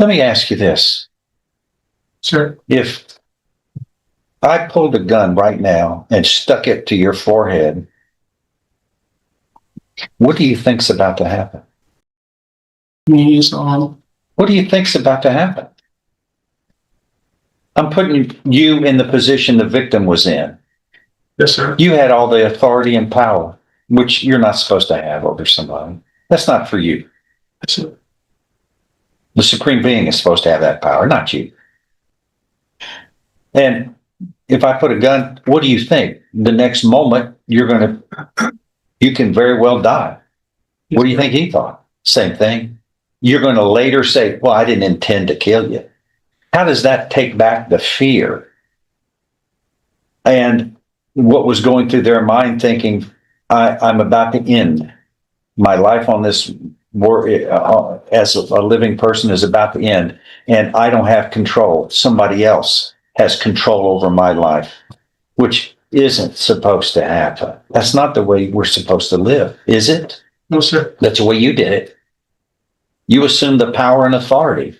Let me ask you this. Sir. If I pulled a gun right now and stuck it to your forehead, what do you think's about to happen? What do you think's about to happen? I'm putting you in the position the victim was in. Yes, sir. You had all the authority and power, which you're not supposed to have over somebody. That's not for you. Yes, sir. The supreme being is supposed to have that power, not you. And if I put a gun, what do you think? The next moment, you can very well die. What do you think he thought? Same thing. You're going to later say, well, I didn't intend to kill you. How does that take back the fear and what was going through their mind thinking, I'm about to end my life on this as a living person is about to end, and I don't have control. Somebody else has control over my life, which isn't supposed to happen. That's not the way we're supposed to live, is it? No, sir. That's the way you did it. You assumed the power and authority.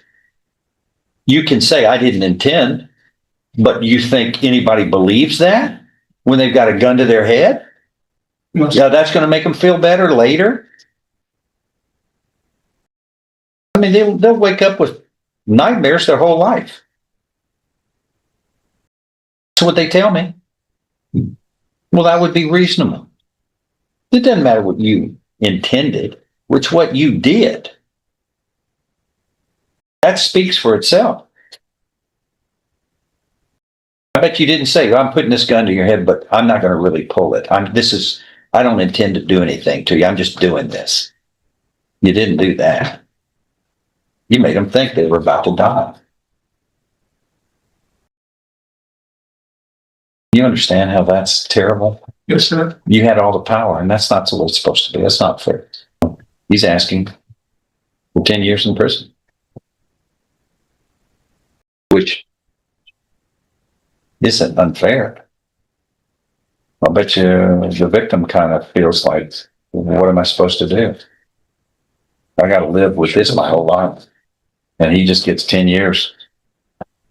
You can say, I didn't intend, but you think anybody believes that when they've got a gun to their head? No, sir. Yeah, that's going to make them feel better later. I mean, they'll wake up with nightmares their whole life. That's what they tell me. Well, that would be reasonable. It doesn't matter what you intended, it's what you did. That speaks for itself. I bet you didn't say, I'm putting this gun to your head, but I'm not going to really pull it. I don't intend to do anything to you. I'm just doing this. You didn't do that. You made them think they were about to die. You understand how that's terrible? Yes, sir. You had all the power, and that's not what it's supposed to be. That's not fair. He's asking for 10 years in prison, which isn't unfair. I bet you the victim kind of feels like, what am I supposed to do? I got to live with this my whole life. And he just gets 10 years.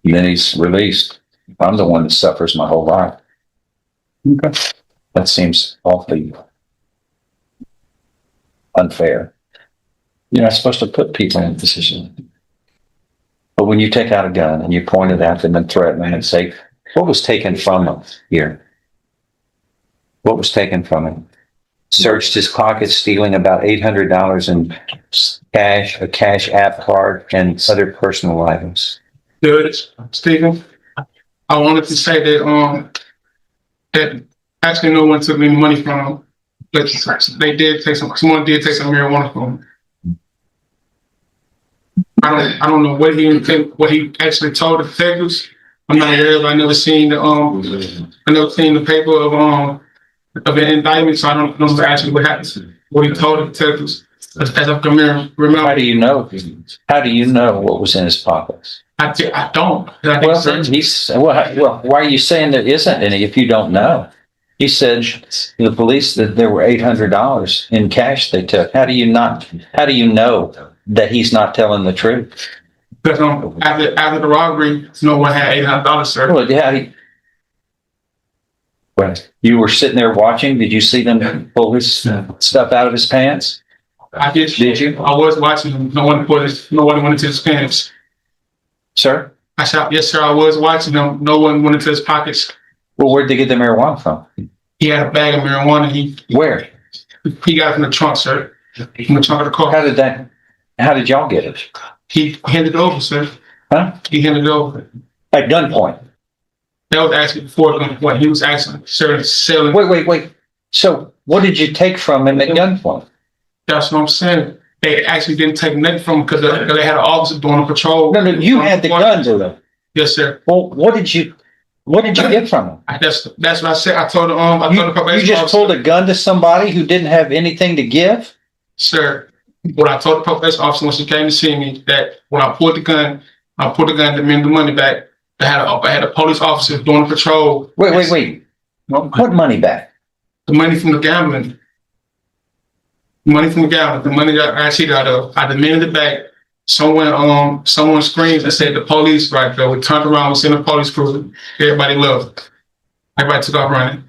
And then he's released. I'm the one that suffers my whole life. Okay. That seems awfully unfair. You're not supposed to put people in a position. But when you take out a gun and you point it at them and threaten them and say, what was taken from him here? What was taken from him? Searched his pockets, stealing about $800 in cash, a cash app card, and other personal items. Good, Stephen. I wanted to say that actually no one took any money from him, but they did take someone did take some marijuana from him. I don't know what he actually told the detectives. I'm not aware of. I never seen the paper of an indictment, so I don't know actually what happened. What he told the detectives, as I can remember. How do you know? How do you know what was in his pockets? I don't. Well, why are you saying there isn't any if you don't know? He said to the police that there were $800 in cash they took. How do you know that he's not telling the truth? Because after the robbery, no one had $800, sir. Well, yeah. You were sitting there watching. Did you see them pull his stuff out of his pants? I did. Did you? I was watching him. No one went into his pants. Sir? I shot, yes, sir. I was watching him. No one went into his pockets. Well, where'd they get the marijuana from? He had a bag of marijuana. Where? He got it from the trunk, sir. From the trunk of the car. How did y'all get it? He handed it over, sir. Huh? He handed it over. At gunpoint? That was actually before gunpoint. He was actually selling. Wait. So what did you take from him at gunpoint? That's what I'm saying. They actually didn't take nothing from him because they had an officer doing a patrol. No, you had the gun to them. Yes, sir. Well, what did you get from him? That's what I said. I told the probation You just officer, pulled a gun to somebody who didn't have anything to give? Sir, what I told the probation officer when she came to see me, that when I pulled the gun to demand the money back. I had a police officer doing a patrol. Wait. What money back? The money from the gambling. The money that I cheated out of. I demanded it back. someone screams and said the police right there. We turned around, we seen the police cruiser. Everybody left. Everybody took off running.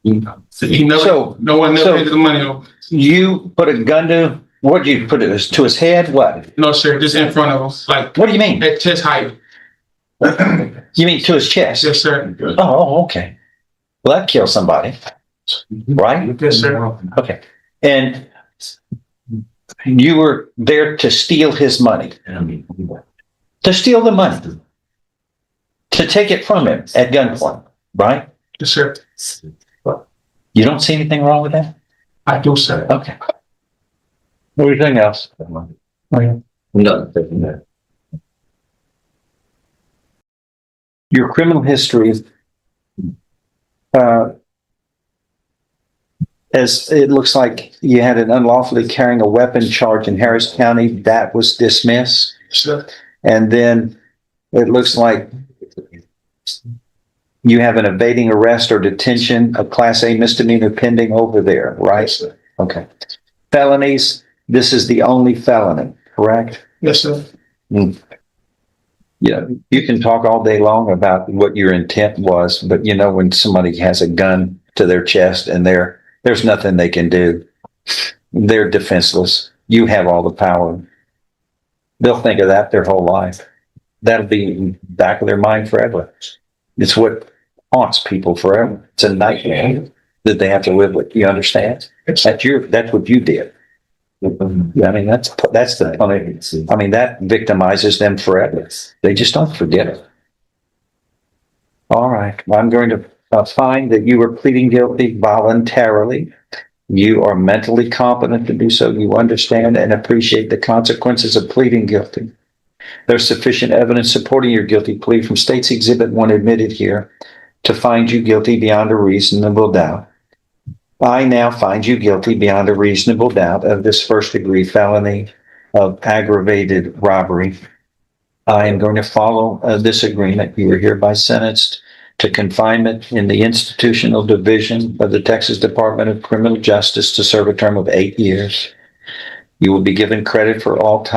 No one never handed the money over. You put a gun to, what did you put it, to his head? What? No, sir, just in front of us. Like, What do you mean? at chest height. You mean to his chest? Yes, sir. Oh, okay. Well, that kills somebody, right? Yes, sir. Okay. And you were there to steal his money. To steal the money. To take it from him at gunpoint, right? Yes, sir. You don't see anything wrong with that? I do, sir. Okay. Anything else? No. Your criminal history, as it looks like you had an unlawfully carrying a weapon charge in Harris County, that was dismissed. Sir. And then it looks like you have an evading arrest or detention, a Class A misdemeanor pending over there, right? Yes, sir. Okay. Felonies, this is the only felony, correct? Yes, sir. Yeah, you can talk all day long about what your intent was, but you know, when somebody has a gun to their chest and there's nothing they can do, they're defenseless. You have all the power. They'll think of that their whole life. That'll be in the back of their mind forever. It's what haunts people forever. It's a nightmare that they have to live with. You understand? That's what you did. I mean, that's the punishment. I mean, that victimizes them forever. They just don't forget it. All right. Well, I'm going to find that you were pleading guilty voluntarily. You are mentally competent to do so. You understand and appreciate the consequences of pleading guilty. There's sufficient evidence supporting your guilty plea from State's Exhibit 1 admitted here to find you guilty beyond a reasonable doubt. I now find you guilty beyond a reasonable doubt of this first-degree felony of aggravated robbery. I am going to follow this agreement. You are hereby sentenced to confinement in the institutional division of the Texas Department of Criminal Justice to serve a term of 8 years. You will be given credit for all time